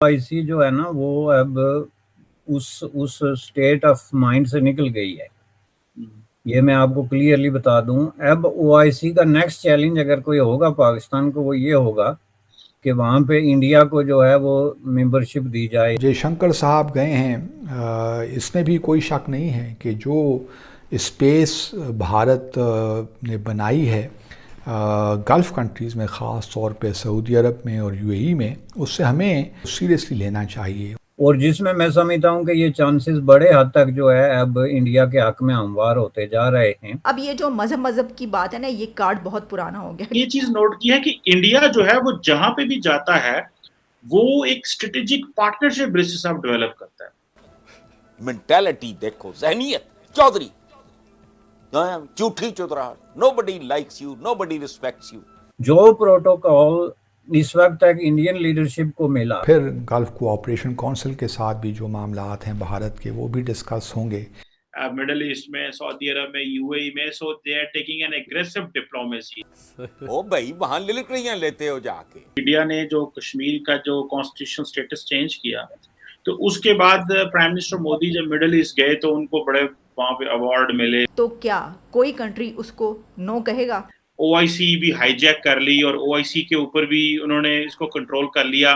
IC जो है ना वो अब उस स्टेट ऑफ माइंड से निकल गई है। ये मैं आपको क्लियरली बता दूं। अब ओआईसी का नेक्स्ट चैलेंज अगर कोई होगा पाकिस्तान को, वो ये होगा कि वहाँ पे इंडिया को जो है वो मेंबरशिप दी जाए। जयशंकर साहब गए हैं, इसमें भी कोई शक नहीं है कि जो स्पेस भारत ने बनाई है गल्फ़ कंट्रीज़ में, ख़ास तौर पे सऊदी अरब में और यूएई में, उससे हमें सीरियसली लेना चाहिए। और जिसमें मैं समझता हूँ कि ये चांसेस बड़े हद तक जो है अब इंडिया के हक में हमवार होते जा रहे हैं। अब ये जो मजहब की बात है ना, ये कार्ड बहुत पुराना हो गया। ये चीज नोट की है कि इंडिया जो है वो जहां पे भी जाता है वो एक strategic partnership basis of develop करता है। मेंटालिटी देखो, ज़हनियत चौधरी, झूठी चुतरा, nobody likes you, nobody respects you. जो प्रोटोकॉल इस वक्त तक इंडियन लीडरशिप को मिला, फिर गल्फ कोऑपरेशन काउंसिल के साथ भी जो मामलात हैं भारत के, वो भी डिस्कस होंगे। मिडिल ईस्ट में, सऊदी अरब में, यूएई में, so they are taking an aggressive diplomacy. ओ भाई, वहां लिलकड़ियां लेते हो जाके। इंडिया ने जो कश्मीर का जो कॉन्स्टिट्यूशन स्टेटस चेंज किया, तो उसके बाद प्राइम मिनिस्टर मोदी जब मिडिल ईस्ट गए तो उनको बड़े वहां पे अवार्ड मिले। तो क्या कोई कंट्री उसको नो कहेगा? ओआईसी भी हाईजैक कर ली और ओआईसी के ऊपर भी उन्होंने इसको कंट्रोल कर लिया।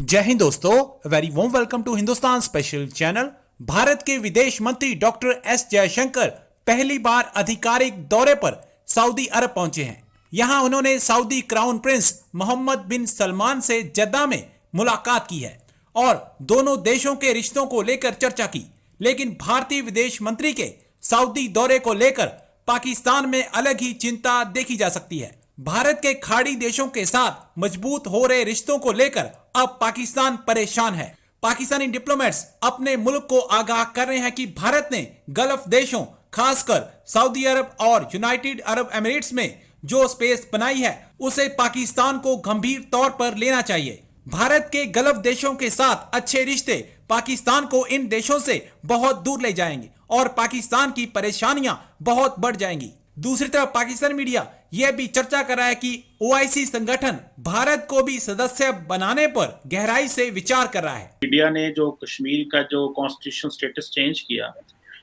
जय हिंद दोस्तों, very warm welcome to Hindustan special channel. Bharat के विदेश मंत्री डॉक्टर एस जयशंकर पहली बार आधिकारिक दौरे पर सऊदी अरब पहुंचे हैं। यहां उन्होंने सऊदी क्राउन प्रिंस मोहम्मद बिन सलमान से जद्दा में मुलाकात की है और दोनों देशों के रिश्तों को लेकर चर्चा की। लेकिन भारतीय विदेश मंत्री के सऊदी दौरे को लेकर पाकिस्तान में अलग ही चिंता देखी जा सकती है। भारत के खाड़ी देशों के साथ मजबूत हो रहे रिश्तों को लेकर अब पाकिस्तान परेशान है। पाकिस्तानी डिप्लोमेट्स अपने मुल्क को आगाह कर रहे हैं कि भारत ने गल्फ देशों, खासकर सऊदी अरब और यूनाइटेड अरब एमिरेट्स में जो स्पेस बनाई है उसे पाकिस्तान को गंभीर तौर पर लेना चाहिए। भारत के गल्फ देशों के साथ अच्छे रिश्ते पाकिस्तान को इन देशों से बहुत दूर ले जाएंगे और पाकिस्तान की परेशानियां बहुत बढ़ जाएंगी। दूसरी तरफ पाकिस्तान मीडिया यह भी चर्चा कर रहा है कि ओआईसी संगठन भारत को भी सदस्य बनाने पर गहराई से विचार कर रहा है। इंडिया ने जो कश्मीर का जो कॉन्स्टिट्यूशन स्टेटस चेंज किया,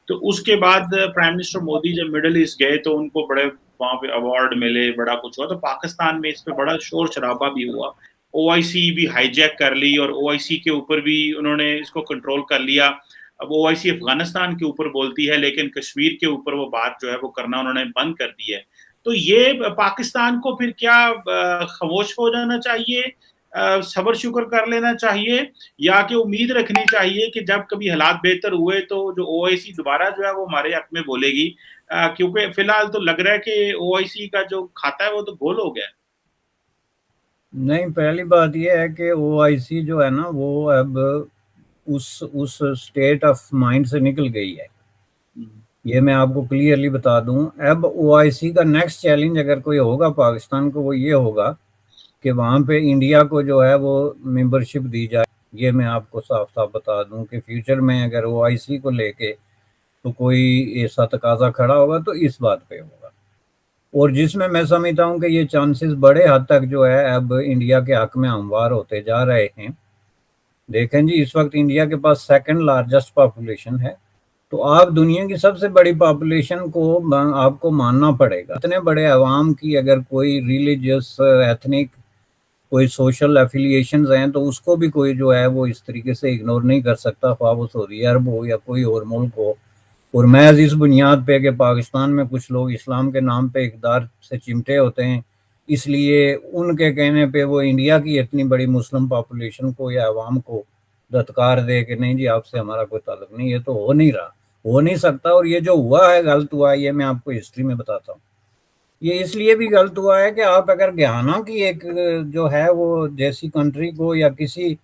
तो उसके बाद प्राइम मिनिस्टर मोदी जब मिडिल ईस्ट गए तो उनको बड़े वहां पे अवार्ड मिले, बड़ा कुछ हुआ। तो पाकिस्तान में इस पे बड़ा शोर शराबा भी हुआ। ओआईसी भी हाईजैक कर ली और ओआईसी के ऊपर भी उन्होंने इसको कंट्रोल कर लिया। अब ओआईसी अफगानिस्तान के ऊपर बोलती है, लेकिन कश्मीर के ऊपर वो बात जो है वो करना उन्होंने बंद कर दी है। तो ये पाकिस्तान को फिर क्या खामोश हो जाना चाहिए, सब्र शुक्र कर लेना चाहिए, या कि उम्मीद रखनी चाहिए कि जब कभी हालात बेहतर हुए तो जो ओआईसी दोबारा जो है वो हमारे हक में बोलेगी? क्योंकि फिलहाल तो लग रहा है कि ओआईसी का जो खाता है वो तो गोल हो गया। नहीं, पहली बात ये है कि ओआईसी जो है ना वो अब उस स्टेट ऑफ माइंड से निकल गई है। ये मैं आपको क्लियरली बता दूं। अब ओआईसी का नेक्स्ट चैलेंज अगर कोई होगा पाकिस्तान को, वो ये होगा कि वहाँ पे इंडिया को जो है वो मेंबरशिप दी जाए। ये मैं आपको साफ साफ बता दूं कि फ्यूचर में अगर ओआईसी को लेके तो कोई ऐसा तकाजा खड़ा होगा तो इस बात पे होगा। और जिसमें मैं समझता हूँ कि ये चांसेस बड़े हद तक जो है अब इंडिया के हक में हमवार होते जा रहे हैं। देखें जी, इस वक्त इंडिया के पास सेकंड लार्जेस्ट पॉपुलेशन है। तो आप दुनिया की सबसे बड़ी पॉपुलेशन को आपको मानना पड़ेगा। इतने बड़े अवाम की अगर कोई रिलीजियस, एथनिक, कोई सोशल एफिलिएशंस हैं तो उसको भी कोई जो है वो इस तरीके से इग्नोर नहीं कर सकता, ख्वाह वो सऊदी अरब हो या कोई और मुल्क हो। और महज इस बुनियाद पे कि पाकिस्तान में कुछ लोग इस्लाम के नाम पे इक़्तिदार से चिमटे होते हैं, इसलिए उनके कहने पे वो इंडिया की इतनी बड़ी मुस्लिम पॉपुलेशन को या अवाम को दत्कार दे कि नहीं जी आपसे हमारा कोई ताल्लुक नहीं। ये तो हो नहीं रहा, हो नहीं सकता। और ये जो हुआ है, गलत हुआ है, ये मैं आपको हिस्ट्री में बताता हूँ। ये इसलिए भी गलत हुआ है कि आप अगर घाना की एक जो है वो जैसी कंट्री को या किसी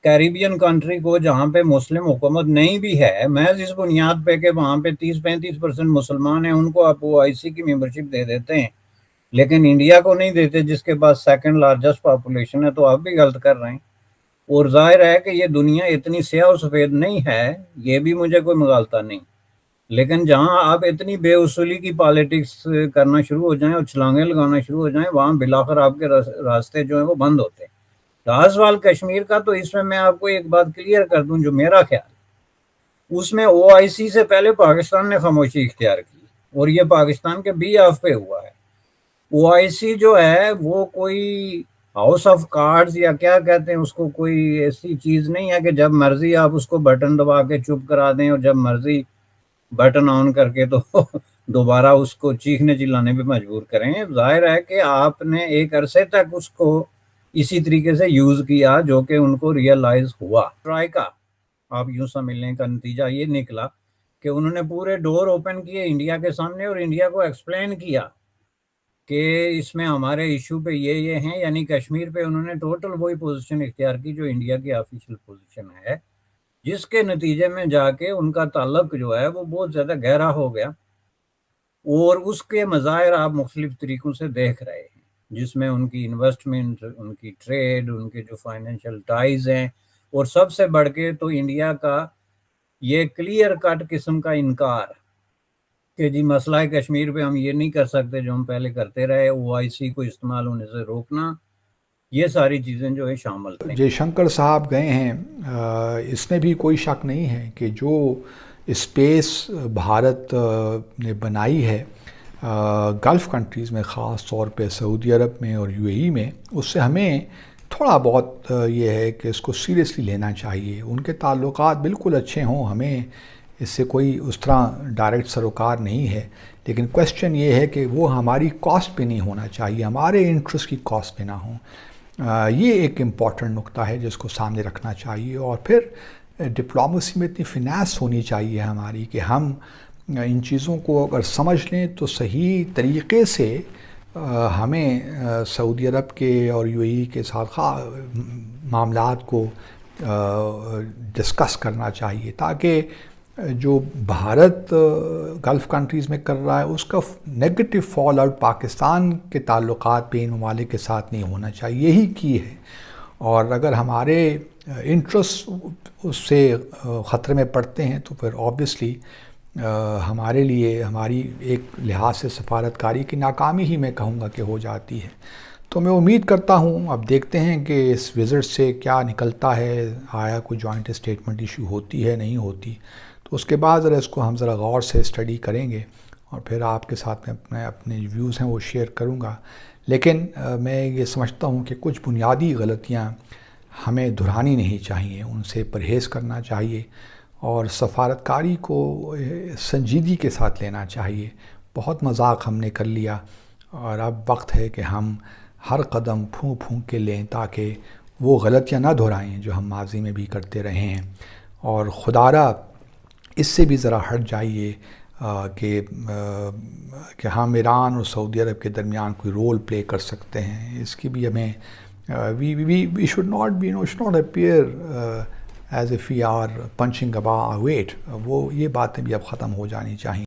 कैरिबियन कंट्री को जहाँ पे मुस्लिम हुकूमत नहीं भी है, महज इस बुनियाद पे कि वहाँ पे 30-35% मुसलमान हैं, उनको आप ओआईसी की मेंबरशिप दे देते हैं, लेकिन इंडिया को नहीं देते जिसके पास सेकंड लार्जेस्ट पॉपुलेशन है, तो आप भी गलत कर रहे हैं। और जाहिर है कि ये दुनिया इतनी स्याह और सफ़ेद नहीं है, ये भी मुझे कोई मगालता नहीं। लेकिन जहाँ आप इतनी बेउसूली की पॉलिटिक्स करना शुरू हो जाएं और छलांगे लगाना शुरू हो जाएं, वहाँ बिलाखिर आपके रास्ते जो हैं वो बंद होते हैं। رہا سوال کشمیر کا، تو اس میں آپ کو ایک بات کلیئر کر دوں جو میرا خیال، اس میں OIC سے پہلے پاکستان نے خاموشی اختیار کی، اور یہ پاکستان کے بیہاف پہ ہوا ہے۔ OIC جو ہے وہ کوئی ہاؤس آف کارڈز یا کیا کہتے ہیں اس کو، کوئی ایسی چیز نہیں ہے کہ جب مرضی آپ اس کو بٹن دبا کے چپ کرا دیں اور جب مرضی بٹن آن کر کے تو دوبارہ اس کو چیخنے چلانے پہ مجبور کریں۔ ظاہر ہے کہ آپ نے ایک عرصے تک اس کو اسی طریقے سے یوز کیا جو کہ ان کو ریئلائز ہوا۔ ٹرائی کا آپ یوں سمجھ لیں کا نتیجہ یہ نکلا کہ انہوں نے پورے ڈور اوپن کیے انڈیا کے سامنے اور انڈیا کو ایکسپلین کیا کہ اس میں ہمارے ایشو پہ یہ ہیں، یعنی کشمیر پہ انہوں نے ٹوٹل وہی پوزیشن اختیار کی جو انڈیا کی آفیشیل پوزیشن ہے، جس کے نتیجے میں جا کے ان کا تعلق جو ہے وہ بہت زیادہ گہرا ہو گیا، اور اس کے مظاہر آپ مختلف طریقوں سے دیکھ رہے ہیں، جس میں ان کی انویسٹمنٹ، ان کی ٹریڈ، ان کے جو فائنینشیل ٹائز ہیں، اور سب سے بڑھ کے تو انڈیا کا یہ کلیئر کٹ قسم کا انکار کہ جی مسئلہ کشمیر پہ ہم یہ نہیں کر سکتے جو ہم پہلے کرتے رہے، OIC کو استعمال ہونے سے روکنا، یہ ساری چیزیں جو ہے شامل ہیں۔ جے شنکر صاحب گئے ہیں، اس میں بھی کوئی شک نہیں ہے کہ جو اسپیس بھارت نے بنائی ہے گلف کنٹریز میں، خاص طور پہ سعودی عرب میں اور UAE میں، اس سے ہمیں تھوڑا بہت یہ ہے کہ اس کو سیریسلی لینا چاہیے۔ ان کے تعلقات بالکل اچھے ہوں، ہمیں اس سے کوئی اس طرح ڈائریکٹ سروکار نہیں ہے، لیکن کویسچن یہ ہے کہ وہ ہماری کاسٹ پہ نہیں ہونا چاہیے، ہمارے انٹرسٹ کی کاسٹ پہ نہ ہوں۔ یہ ایک امپورٹنٹ نقطہ ہے جس کو سامنے رکھنا چاہیے، اور پھر ڈپلومیسی میں اتنی فنانس ہونی چاہیے ہماری کہ ہم ان چیزوں کو اگر سمجھ لیں تو صحیح طریقے سے ہمیں سعودی عرب کے اور UAE کے ساتھ معاملات کو ڈسکس کرنا چاہیے، تاکہ جو بھارت گلف کنٹریز میں کر رہا ہے اس کا نیگیٹو فال آؤٹ پاکستان کے تعلقات پہ ان ممالک کے ساتھ نہیں ہونا چاہیے، یہی کی ہے۔ اور اگر ہمارے انٹرسٹ اس سے خطرے میں پڑتے ہیں تو پھر آبویسلی ہمارے لیے ہماری ایک لحاظ سے سفارتکاری کی ناکامی ہی میں کہوں گا کہ ہو جاتی ہے۔ تو میں امید کرتا ہوں، اب دیکھتے ہیں کہ اس وزٹ سے کیا نکلتا ہے، آیا کوئی جوائنٹ اسٹیٹمنٹ ایشو ہوتی ہے نہیں ہوتی، تو اس کے بعد ذرا اس کو ہم ذرا غور سے اسٹڈی کریں گے، اور پھر آپ کے ساتھ میں اپنے ویوز ہیں وہ شیئر کروں گا۔ لیکن میں یہ سمجھتا ہوں کہ کچھ بنیادی غلطیاں ہمیں دہرانی نہیں چاہیے، ان سے پرہیز کرنا چاہیے، اور سفارتکاری کو سنجیدگی کے ساتھ لینا چاہیے۔ بہت مذاق ہم نے کر لیا، اور اب وقت ہے کہ ہم ہر قدم پھونک پھونک کے لیں تاکہ وہ غلطیاں نہ دہرائیں جو ہم ماضی میں بھی کرتے رہے ہیں، اور خدا را اس سے بھی ذرا ہٹ جائیے کہ ہم ایران اور سعودی عرب کے درمیان کوئی رول پلے کر سکتے ہیں، اس کی بھی ہمیں we should not appear as if we are punching above our weight، وہ یہ باتیں بھی اب ختم ہو جانی چاہیے۔